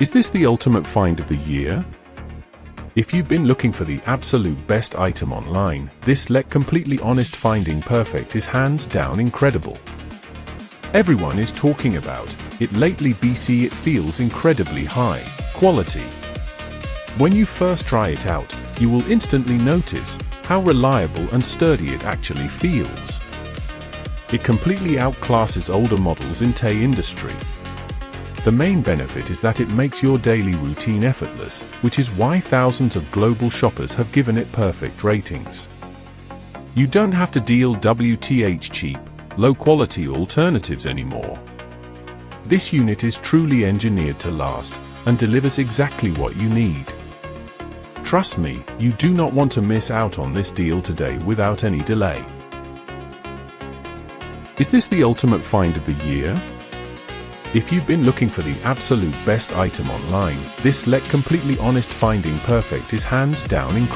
Is this the ultimate find of the year? If you've been looking for the absolute best item online, this let completely honest finding perfect is hands down incredible. Everyone is talking about it lately. BC, it feels incredibly high quality. When you first try it out, you will instantly notice how reliable and sturdy it actually feels. It completely outclasses older models in the industry. The main benefit is that it makes your daily routine effortless, which is why thousands of global shoppers have given it perfect ratings. You don't have to deal with cheap, low-quality alternatives anymore. This unit is truly engineered to last and delivers exactly what you need. Trust me, you do not want to miss out on this deal today without any delay. Is this the ultimate find of the year? If you've been looking for the absolute best item online, this let completely honest finding perfect is hands down incredible.